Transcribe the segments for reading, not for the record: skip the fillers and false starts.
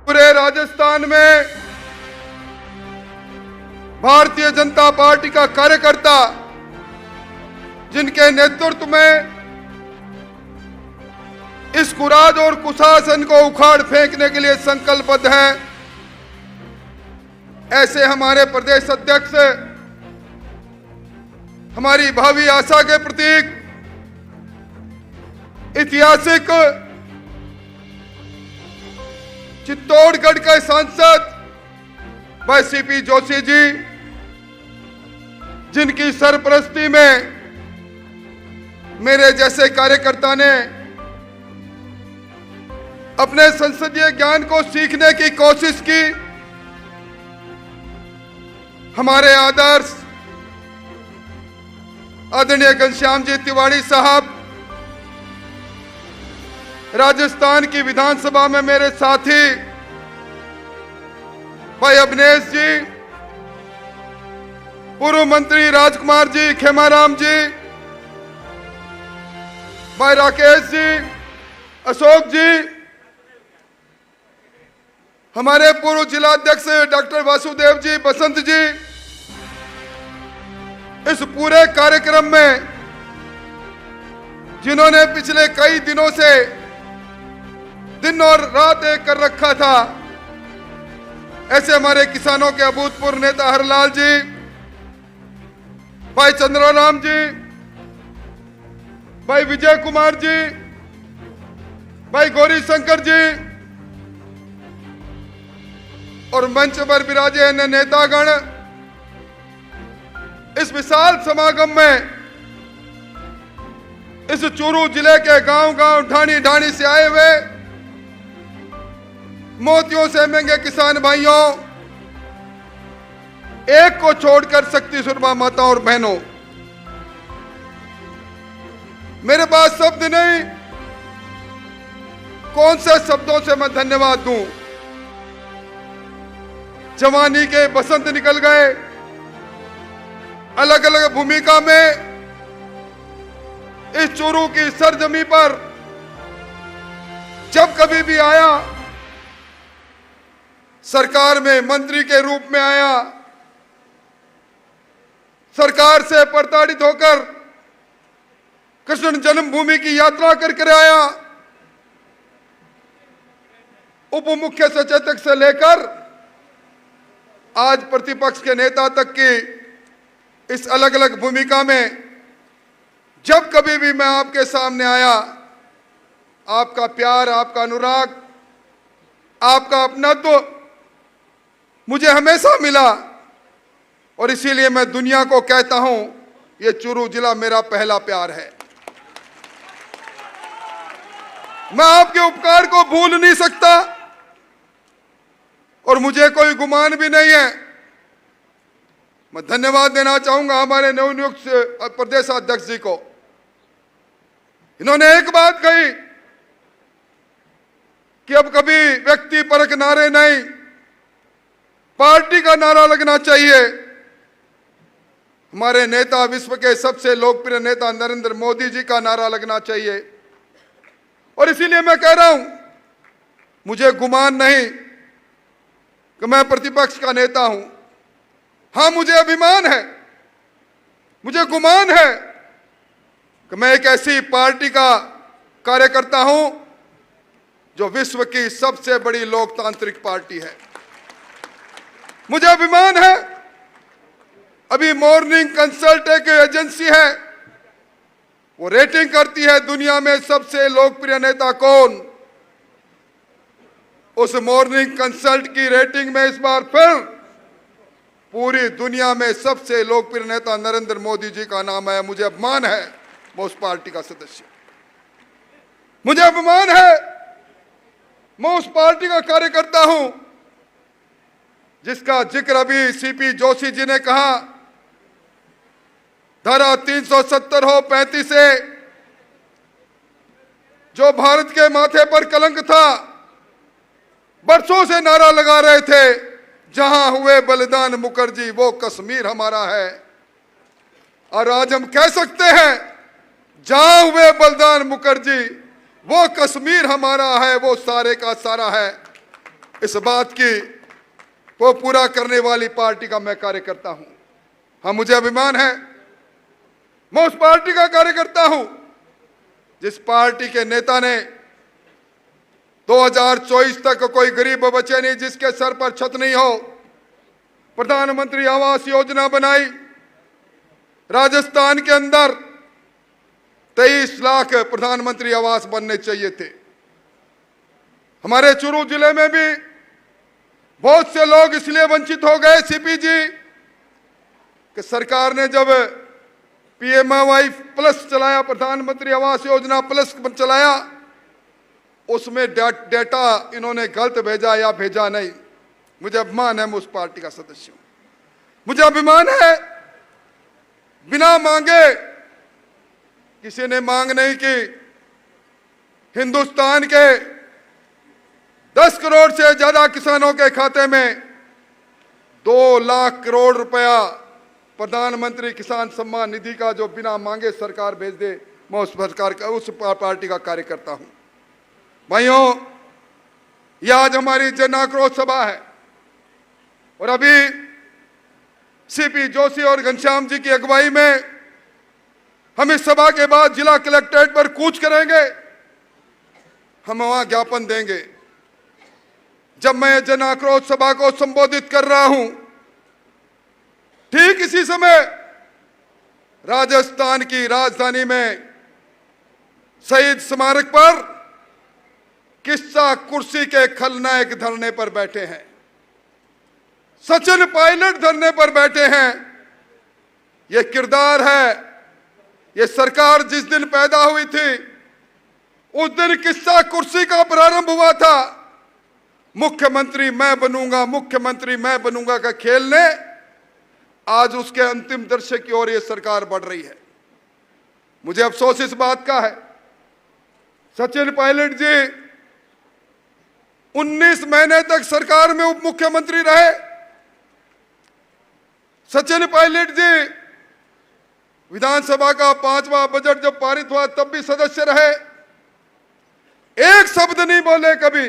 पूरे राजस्थान में भारतीय जनता पार्टी का कार्यकर्ता जिनके नेतृत्व में इस कुराज और कुशासन को उखाड़ फेंकने के लिए संकल्पबद्ध है, ऐसे हमारे प्रदेश अध्यक्ष हमारी भावी आशा के प्रतीक ऐतिहासिक चित्तौड़गढ़ के सांसद भाई सीपी जोशी जी, जिनकी सरपरस्ती में मेरे जैसे कार्यकर्ता ने अपने संसदीय ज्ञान को सीखने की कोशिश की। हमारे आदर्श आदरणीय घनश्याम जी तिवारी साहब, राजस्थान की विधानसभा में मेरे साथी भाई अवनेश जी, पूर्व मंत्री राजकुमार जी, खेमाराम जी, भाई राकेश जी, अशोक जी, हमारे पूर्व जिलाध्यक्ष डॉक्टर वासुदेव जी, बसंत जी, इस पूरे कार्यक्रम में जिन्होंने पिछले कई दिनों से दिन और रात एक कर रखा था, ऐसे हमारे किसानों के अभूतपूर्व नेता हरलाल जी, भाई चंद्राराम जी, भाई विजय कुमार जी, भाई गौरी शंकर जी और मंच पर विराजे अन्य नेतागण, इस विशाल समागम में इस चूरू जिले के गांव-गांव, ढाणी-ढाणी से आए हुए मोतियों से महंगे किसान भाइयों, एक को छोड़कर शक्ति सुरमा माताओं और बहनों, मेरे पास शब्द नहीं, कौन से शब्दों से मैं धन्यवाद दूं। जवानी के बसंत निकल गए, अलग अलग भूमिका में इस चूरू की सरजमी पर जब कभी भी आया, सरकार में मंत्री के रूप में आया, सरकार से प्रताड़ित होकर कृष्ण जन्मभूमि की यात्रा करके आया, उप मुख्य सचेतक से लेकर आज प्रतिपक्ष के नेता तक की इस अलग अलग भूमिका में जब कभी भी मैं आपके सामने आया, आपका प्यार, आपका अनुराग, आपका अपनत्व मुझे हमेशा मिला और इसीलिए मैं दुनिया को कहता हूं, ये चूरू जिला मेरा पहला प्यार है। मैं आपके उपकार को भूल नहीं सकता और मुझे कोई गुमान भी नहीं है। मैं धन्यवाद देना चाहूंगा हमारे नवनियुक्त प्रदेश अध्यक्ष जी को। इन्होंने एक बात कही कि अब कभी व्यक्ति परक नारे नहीं, पार्टी का नारा लगना चाहिए। हमारे नेता, विश्व के सबसे लोकप्रिय नेता नरेंद्र मोदी जी का नारा लगना चाहिए और इसीलिए मैं कह रहा हूं, मुझे गुमान नहीं कि मैं प्रतिपक्ष का नेता हूं। हां, मुझे अभिमान है, मुझे गुमान है कि मैं एक ऐसी पार्टी का कार्यकर्ता हूं जो विश्व की सबसे बड़ी लोकतांत्रिक पार्टी है। मुझे अभिमान है, अभी मॉर्निंग कंसल्ट एक एजेंसी है, वो रेटिंग करती है दुनिया में सबसे लोकप्रिय नेता कौन। उस मॉर्निंग कंसल्ट की रेटिंग में इस बार फिर पूरी दुनिया में सबसे लोकप्रिय नेता नरेंद्र मोदी जी का नाम है। मुझे अभिमान है मैं उस पार्टी का सदस्य, मुझे अभिमान है मैं उस पार्टी का कार्यकर्ता हूं जिसका जिक्र अभी सीपी जोशी जी ने कहा। धारा 370 हो 35 से जो भारत के माथे पर कलंक था, बरसों से नारा लगा रहे थे, जहां हुए बलिदान मुखर्जी वो कश्मीर हमारा है। और आज हम कह सकते हैं, जहां हुए बलिदान मुखर्जी वो कश्मीर हमारा है, वो सारे का सारा है। इस बात की को पूरा करने वाली पार्टी का मैं कार्यकर्ता हूं। हाँ, मुझे अभिमान है, मैं उस पार्टी का कार्यकर्ता हूं जिस पार्टी के नेता ने 2024 तक कोई गरीब बचे नहीं जिसके सर पर छत नहीं हो, प्रधानमंत्री आवास योजना बनाई। राजस्थान के अंदर 23 लाख प्रधानमंत्री आवास बनने चाहिए थे। हमारे चुरू जिले में भी बहुत से लोग इसलिए वंचित हो गए सीपी जी कि सरकार ने जब पीएमआई प्लस चलाया, प्रधानमंत्री आवास योजना प्लस चलाया, उसमें डेटा इन्होंने गलत भेजा या भेजा नहीं। मुझे अभिमान है, मैं उस पार्टी का सदस्य हूं। मुझे अभिमान है, बिना मांगे, किसी ने मांग नहीं की, हिंदुस्तान के 10 करोड़ से ज्यादा किसानों के खाते में 2 लाख करोड़ रुपया प्रधानमंत्री किसान सम्मान निधि का जो बिना मांगे सरकार भेज दे, मैं उस सरकार का, उस पार्टी का कार्यकर्ता हूं। भाइयों, यह आज हमारी जन आक्रोश सभा है और अभी सीपी जोशी और घनश्याम जी की अगुवाई में हम इस सभा के बाद जिला कलेक्ट्रेट पर कूच करेंगे, हम वहां ज्ञापन देंगे। जब मैं जन आक्रोश सभा को संबोधित कर रहा हूं, ठीक इसी समय राजस्थान की राजधानी में शहीद स्मारक पर किस्सा कुर्सी के खलनायक धरने पर बैठे हैं, सचिन पायलट धरने पर बैठे हैं। यह किरदार है, यह सरकार जिस दिन पैदा हुई थी उस दिन किस्सा कुर्सी का प्रारंभ हुआ था। मुख्यमंत्री मैं बनूंगा, मुख्यमंत्री मैं बनूंगा का खेल ने आज उसके अंतिम दृश्य की ओर यह सरकार बढ़ रही है। मुझे अफसोस इस बात का है, सचिन पायलट जी 19 महीने तक सरकार में उप मुख्यमंत्री रहे। सचिन पायलट जी विधानसभा का 5वां बजट जब पारित हुआ तब भी सदस्य रहे, एक शब्द नहीं बोले कभी।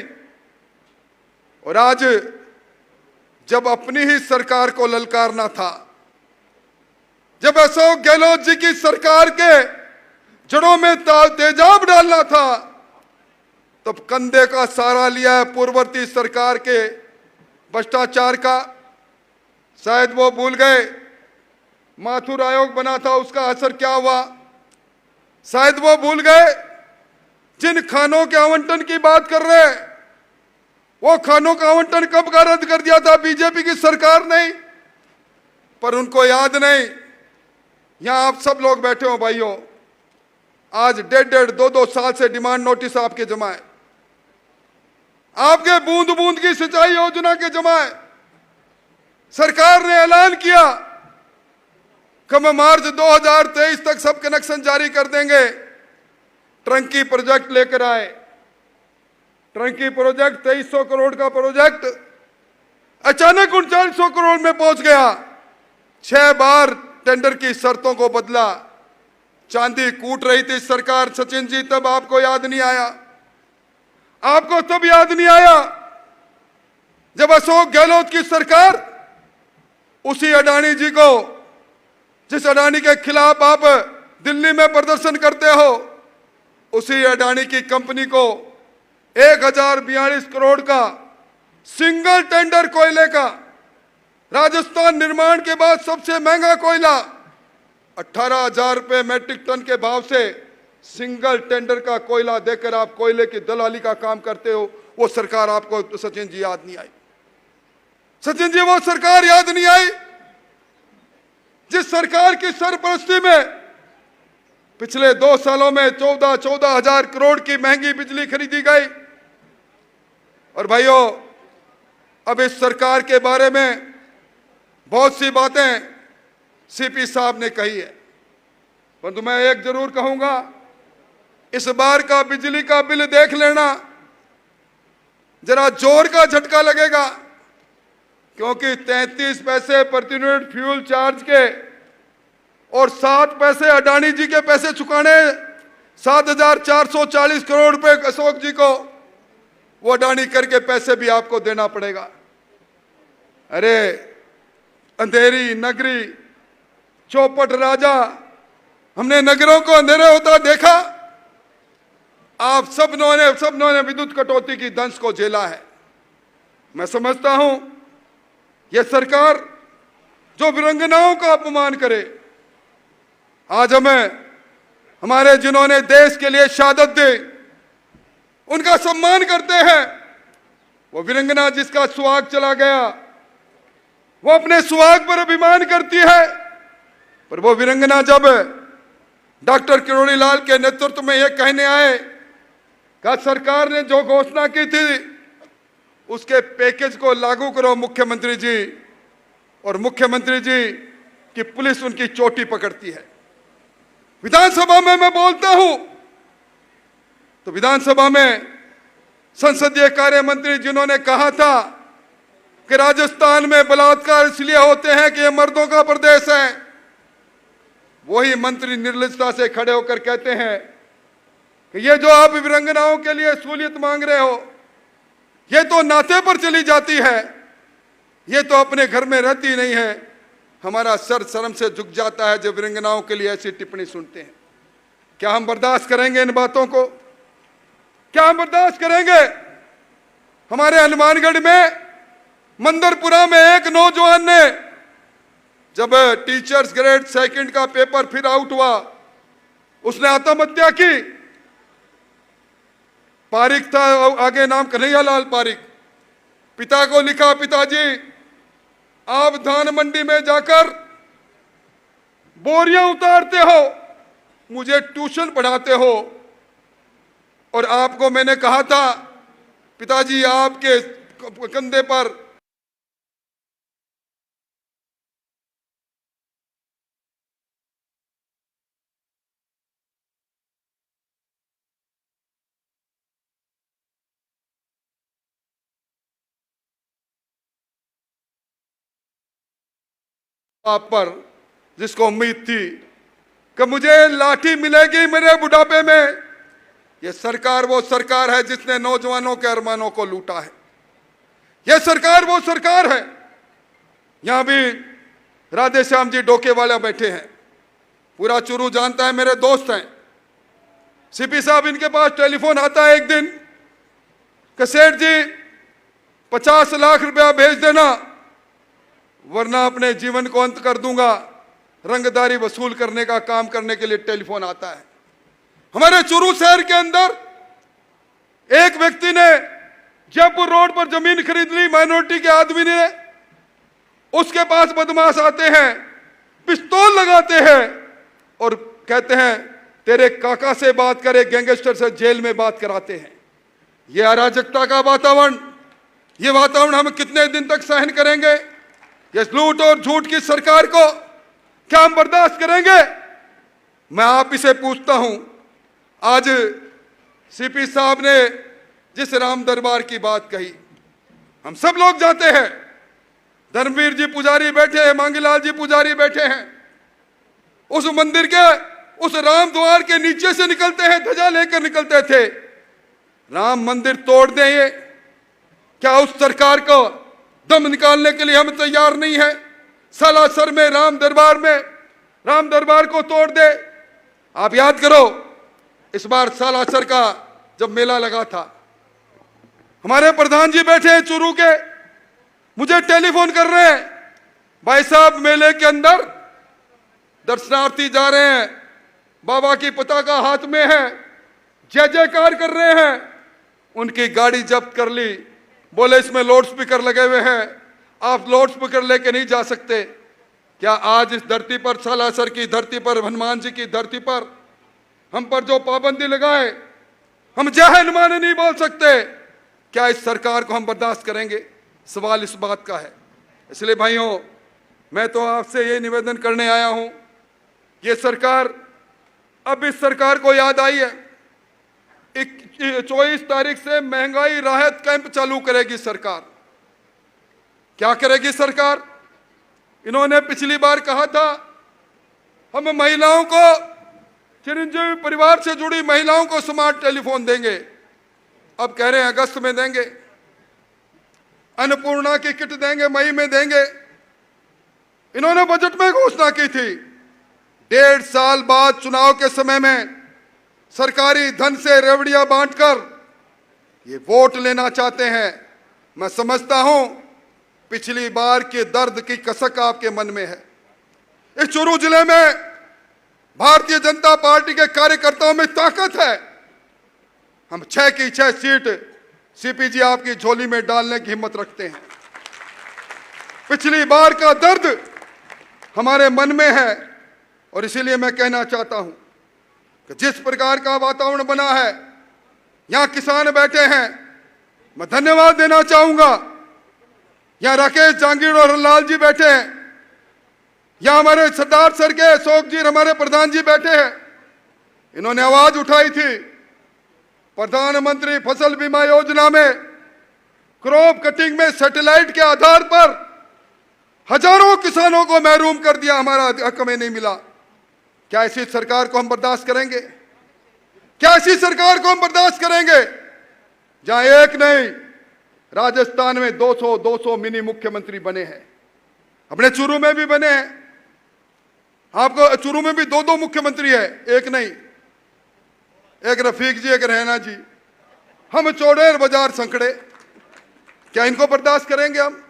और आज जब अपनी ही सरकार को ललकारना था, जब अशोक गहलोत जी की सरकार के जड़ों में तेजाब डालना था, तब कंधे का सहारा लिया है पूर्ववर्ती सरकार के भ्रष्टाचार का। शायद वो भूल गए माथुर आयोग बना था, उसका असर क्या हुआ। शायद वो भूल गए जिन खानों के आवंटन की बात कर रहे हैं, वो खानों का आवंटन कब का रद्द कर दिया था बीजेपी की सरकार ने, पर उनको याद नहीं। यहां आप सब लोग बैठे हो भाइयों, आज 1.5-2 साल से डिमांड नोटिस आपके जमा है, आपके बूंद बूंद की सिंचाई योजना के जमा है। सरकार ने ऐलान किया कि हम मार्च 2023 तक सब कनेक्शन जारी कर देंगे। ट्रंकी प्रोजेक्ट लेकर आए, ट्रंकी प्रोजेक्ट 2300 करोड़ का प्रोजेक्ट अचानक 3900 करोड़ में पहुंच गया। 6 बार टेंडर की शर्तों को बदला, चांदी कूट रही थी सरकार। सचिन जी तब आपको याद नहीं आया, आपको तब याद नहीं आया जब अशोक गहलोत की सरकार उसी अडानी जी को, जिस अडानी के खिलाफ आप दिल्ली में प्रदर्शन करते हो, उसी अडानी की कंपनी को 1042 करोड़ का सिंगल टेंडर कोयले का, राजस्थान निर्माण के बाद सबसे महंगा कोयला 18,000 रुपए मैट्रिक टन के भाव से सिंगल टेंडर का कोयला देकर आप कोयले की दलाली का काम करते हो। वो सरकार आपको सचिन जी याद नहीं आई। सचिन जी वो सरकार याद नहीं आई जिस सरकार की सरपरस्ती में पिछले 2 सालों में 14,000 करोड़ की महंगी बिजली खरीदी गई। और भाइयों, अब इस सरकार के बारे में बहुत सी बातें सीपी साहब ने कही है, परंतु मैं एक जरूर कहूंगा, इस बार का बिजली का बिल देख लेना, जरा जोर का झटका लगेगा, क्योंकि 33 पैसे प्रति यूनिट फ्यूल चार्ज के और 7 पैसे अडानी जी के पैसे चुकाने, 7,440 करोड़ रुपए अशोक जी को, वो अडानी करके पैसे भी आपको देना पड़ेगा। अरे अंधेरी नगरी, चौपट राजा, हमने नगरों को अंधेरे होता देखा। आप सबनों ने विद्युत कटौती की दंश को झेला है। मैं समझता हूं यह सरकार जो वीरांगनाओं का अपमान करे, आज हमें हमारे जिन्होंने देश के लिए शहादत दी उनका सम्मान करते हैं। वो वीरांगना जिसका सुहाग चला गया वो अपने सुहाग पर अभिमान करती है, पर वो वीरांगना जब डॉक्टर किरोड़ी लाल के नेतृत्व में यह कहने आए कि सरकार ने जो घोषणा की थी उसके पैकेज को लागू करो मुख्यमंत्री जी, और मुख्यमंत्री जी की पुलिस उनकी चोटी पकड़ती है। विधानसभा में मैं बोलता हूं तो विधानसभा में संसदीय कार्य मंत्री जिन्होंने कहा था कि राजस्थान में बलात्कार इसलिए होते हैं कि यह मर्दों का प्रदेश है, वही मंत्री निर्लजता से खड़े होकर कहते हैं कि ये जो आप वीरांगनाओं के लिए सहूलियत मांग रहे हो ये तो नाते पर चली जाती है, ये तो अपने घर में रहती नहीं है। हमारा सर शर्म से झुक जाता है जब वीरांगनाओं के लिए ऐसी टिप्पणी सुनते हैं। क्या हम बर्दाश्त करेंगे इन बातों को? क्या हम बर्दाश्त करेंगे? हमारे हनुमानगढ़ में मंदरपुरा में एक नौजवान ने जब टीचर्स ग्रेड सेकंड का पेपर फिर आउट हुआ उसने आत्महत्या की। पारिक था, आगे नाम कन्हैयालाल पारिक। पिता को लिखा, पिताजी आप धान मंडी में जाकर बोरियां उतारते हो, मुझे ट्यूशन पढ़ाते हो, और आपको मैंने कहा था पिताजी आपके कंधे पर आप पर जिसको उम्मीद थी कि मुझे लाठी मिलेगी मेरे बुढ़ापे में, यह सरकार वो सरकार है जिसने नौजवानों के अरमानों को लूटा है। यह सरकार वो सरकार है। यहां भी राधे श्याम जी डोके वाले बैठे हैं, पूरा चुरू जानता है, मेरे दोस्त हैं। सीपी साहब इनके पास टेलीफोन आता है एक दिन कि सेठ जी 50 लाख रुपया भेज देना वरना अपने जीवन को अंत कर दूंगा। रंगदारी वसूल करने का काम करने के लिए टेलीफोन आता है। हमारे चुरू शहर के अंदर एक व्यक्ति ने जयपुर रोड पर जमीन खरीद ली, माइनॉरिटी के आदमी ने। उसके पास बदमाश आते हैं, पिस्तौल लगाते हैं और कहते हैं तेरे काका से बात करे, गैंगस्टर से जेल में बात कराते हैं। यह अराजकता का वातावरण, यह वातावरण हम कितने दिन तक सहन करेंगे? ये लूट और झूठ की सरकार को क्या हम बर्दाश्त करेंगे? मैं आप इसे पूछता हूं। आज सीपी साहब ने जिस राम दरबार की बात कही, हम सब लोग जाते हैं। धर्मवीर जी पुजारी बैठे हैं, मांगीलाल जी पुजारी बैठे हैं। उस मंदिर के उस राम द्वार के नीचे से निकलते हैं, ध्वजा लेकर निकलते थे। राम मंदिर तोड़ दें, ये क्या उस सरकार को दम निकालने के लिए हम तैयार नहीं है? सालासर में राम दरबार को तोड़ दे। आप याद करो इस बार सालासर का जब मेला लगा था, हमारे प्रधान जी बैठे हैं चुरू के, मुझे टेलीफोन कर रहे हैं, भाई साहब मेले के अंदर दर्शनार्थी जा रहे हैं, बाबा की पताका हाथ में है, जय जयकार कर रहे हैं। उनकी गाड़ी जब्त कर ली, बोले इसमें लाउड स्पीकर लगे हुए हैं, आप लाउड स्पीकर लेके नहीं जा सकते। क्या आज इस धरती पर, सालासर की धरती पर, हनुमान जी की धरती पर हम पर जो पाबंदी लगाए, हम जय हनुमान नहीं बोल सकते? क्या इस सरकार को हम बर्दाश्त करेंगे? सवाल इस बात का है। इसलिए भाइयों, मैं तो आपसे ये निवेदन करने आया हूं, ये सरकार, अब इस सरकार को याद आई है 24 तारीख से महंगाई राहत कैंप चालू करेगी सरकार। क्या करेगी सरकार? इन्होंने पिछली बार कहा था हम महिलाओं को, चिरंजीवी परिवार से जुड़ी महिलाओं को स्मार्ट टेलीफोन देंगे। अब कह रहे हैं अगस्त में देंगे, अन्नपूर्णा की किट देंगे, मई में देंगे। इन्होंने बजट में घोषणा की थी 1.5 साल बाद चुनाव के समय में सरकारी धन से रेवड़ियां बांटकर ये वोट लेना चाहते हैं। मैं समझता हूं पिछली बार के दर्द की कसक आपके मन में है। इस चूरू जिले में भारतीय जनता पार्टी के कार्यकर्ताओं में ताकत है। हम 6 की 6 सीट सीपीजी आपकी झोली में डालने की हिम्मत रखते हैं। पिछली बार का दर्द हमारे मन में है और इसीलिए मैं कहना चाहता हूं कि जिस प्रकार का वातावरण बना है, यहां किसान बैठे हैं, मैं धन्यवाद देना चाहूंगा। यहां राकेश जांगीर और लाल जी बैठे हैं, यहां हमारे सरदार सर के अशोक जी हमारे प्रधान जी बैठे हैं। इन्होंने आवाज उठाई थी प्रधानमंत्री फसल बीमा योजना में क्रॉप कटिंग में सैटेलाइट के आधार पर हजारों किसानों को महरूम कर दिया, हमारा हक में नहीं मिला। क्या ऐसी सरकार को हम बर्दाश्त करेंगे? क्या ऐसी सरकार को हम बर्दाश्त करेंगे जहां एक नहीं राजस्थान में 200 मिनी मुख्यमंत्री बने हैं, अपने चूरू में भी बने हैं। आपको चूरू में भी 2 मुख्यमंत्री है, एक नहीं, एक रफीक जी, एक रैना जी। हम चौड़ेर बाजार संकड़े, क्या इनको बर्दाश्त करेंगे हम?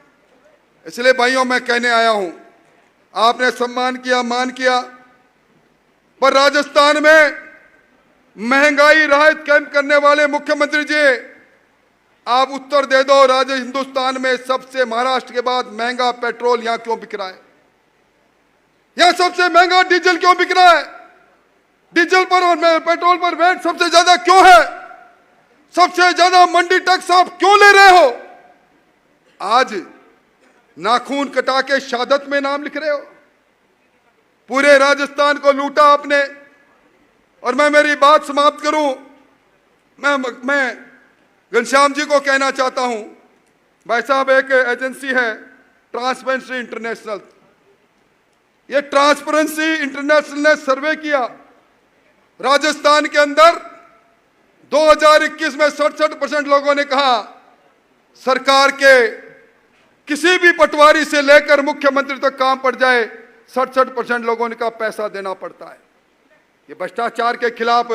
इसलिए भाइयों मैं कहने आया हूं, आपने सम्मान किया, मान किया, पर राजस्थान में महंगाई राहत कैंप करने वाले मुख्यमंत्री जी, आप उत्तर दे दो। हिंदुस्तान में सबसे महाराष्ट्र के बाद महंगा पेट्रोल यहां क्यों बिक रहा है? यहां सबसे महंगा डीजल क्यों बिक रहा है? डीजल पर और पेट्रोल पर वैट सबसे ज्यादा क्यों है? सबसे ज्यादा मंडी टैक्स आप क्यों ले रहे हो? आज नाखून कटा के शहादत में नाम लिख रहे हो। पूरे राजस्थान को लूटा आपने। और मैं मेरी बात समाप्त करूं, मैं घनश्याम जी को कहना चाहता हूं, भाई साहब एक एजेंसी है ट्रांसपेरेंसी इंटरनेशनल, ये ट्रांसपेरेंसी इंटरनेशनल ने सर्वे किया, राजस्थान के अंदर 2021 में 67% लोगों ने कहा सरकार के किसी भी पटवारी से लेकर मुख्यमंत्री तक काम पड़ जाए, 67% लोगों ने कहा पैसा देना पड़ता है। ये भ्रष्टाचार के खिलाफ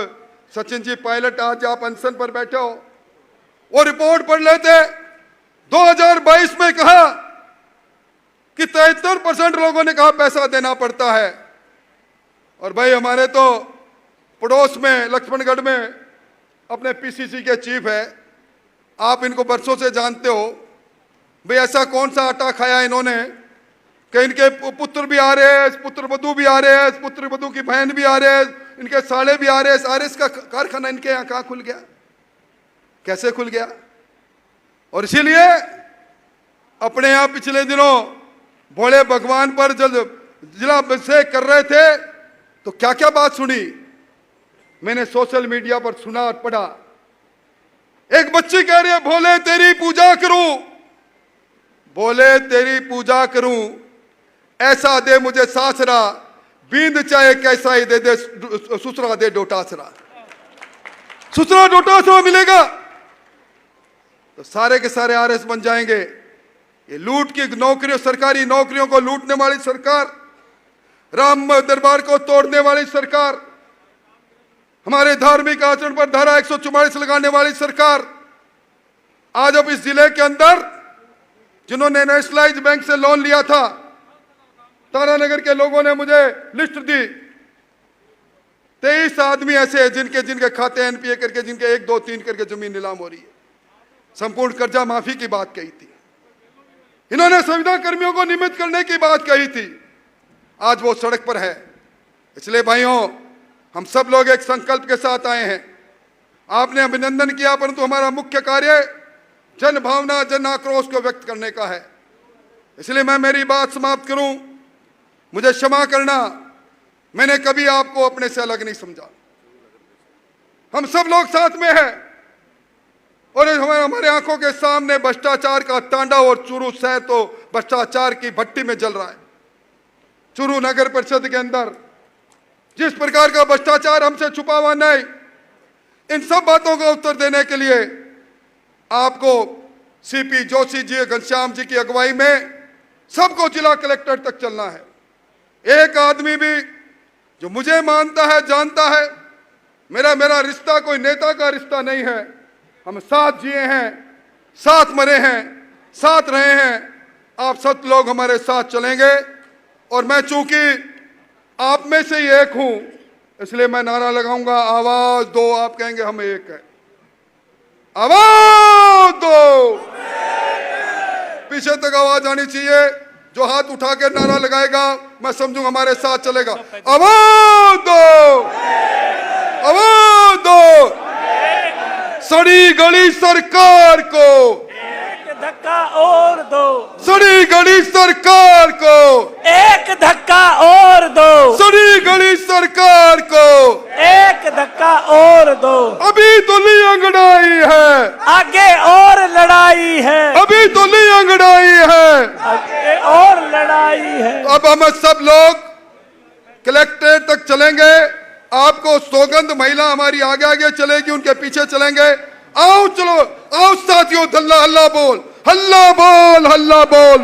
सचिन जी पायलट, आज आप अनशन पर बैठे हो, वो रिपोर्ट पढ़ लेते। 2022 में कहा कि 73% लोगों ने कहा पैसा देना पड़ता है। और भाई हमारे तो पड़ोस में लक्ष्मणगढ़ में अपने पीसीसी के चीफ है, आप इनको बरसों से जानते हो। भाई ऐसा कौन सा आटा खाया इन्होंने कि इनके पुत्र भी आ रहे हैं, पुत्र वधू भी आ रहे हैं, पुत्र वधू की बहन भी आ रहे हैं, इनके साले भी आ रहे हैं। सारे इसका कारखाना इनके यहाँ कहाँ खुल गया, कैसे खुल गया? और इसीलिए अपने यहाँ पिछले दिनों भोले भगवान पर जब जिला अभिषेक कर रहे थे तो क्या क्या बात सुनी मैंने सोशल मीडिया पर, सुना और पढ़ा। एक बच्ची कह रही है भोले तेरी पूजा करूं, बोले तेरी पूजा करूं, ऐसा दे मुझे सासरा, बींद चाहे कैसा ही दे दे, सुसरा दे डोटासरा। सुसरा डोटासरा मिलेगा तो सारे के सारे आरएस बन जाएंगे। ये लूट की नौकरियों, सरकारी नौकरियों को लूटने वाली सरकार, राम दरबार को तोड़ने वाली सरकार, हमारे धार्मिक आचरण पर धारा 144 लगाने वाली सरकार, आज अब इस जिले के अंदर जिन्होंने नेशनलाइज बैंक से लोन लिया था, तारानगर के लोगों ने मुझे लिस्ट दी, 23 आदमी ऐसे हैं जिनके खाते एनपीए करके, जिनके 1, 2, 3 करके जमीन नीलाम हो रही है। संपूर्ण कर्जा माफी की बात कही थी इन्होंने, संविदा कर्मियों को नियमित करने की बात कही थी, आज वो सड़क पर है। इसलिए भाइयों हम सब लोग एक संकल्प के साथ आए हैं। आपने अभिनंदन किया, परंतु हमारा मुख्य कार्य जन भावना, जन आक्रोश को व्यक्त करने का है। इसलिए मैं मेरी बात समाप्त करूं, मुझे क्षमा करना, मैंने कभी आपको अपने से अलग नहीं समझा। हम सब लोग साथ में हैं और हमारे आंखों के सामने भ्रष्टाचार का तांडव, और चूरू शहर तो भ्रष्टाचार की भट्टी में जल रहा है। चूरू नगर परिषद के अंदर जिस प्रकार का भ्रष्टाचार हमसे छुपा हुआ नहीं, इन सब बातों का उत्तर देने के लिए आपको सीपी जोशी जी, घनश्याम जी की अगुवाई में सबको जिला कलेक्टर तक चलना है। एक आदमी भी जो मुझे मानता है, जानता है, मेरा रिश्ता कोई नेता का रिश्ता नहीं है। हम साथ जिए हैं, साथ मरे हैं, साथ रहे हैं। आप सब लोग हमारे साथ चलेंगे। और मैं चूंकि आप में से ही एक हूं, इसलिए मैं नारा लगाऊंगा, आवाज दो। आप कहेंगे हम एक है, आवाज दो। पीछे तक आवाज आनी चाहिए। जो हाथ उठा के नारा लगाएगा मैं समझूंगा हमारे साथ चलेगा। आवाज दो, आवाज दो। सड़ी गली सरकार को एक धक्का और दो, सड़ी गली सरकार को एक धक्का और दो, सड़ी गली सरकार को एक धक्का और दो। अभी तो ली अंगड़ाई है, आगे और लड़ाई है, अभी तो ली अंगड़ाई है, आगे और लड़ाई है। अब हम सब लोग कलेक्ट्रेट तक चलेंगे। आपको सौगंध महिला हमारी आगे आगे चलेगी, उनके पीछे चलेंगे। आओ चलो, आओ साथियों, हल्ला हल्ला बोल, हल्ला बोल, हल्ला बोल।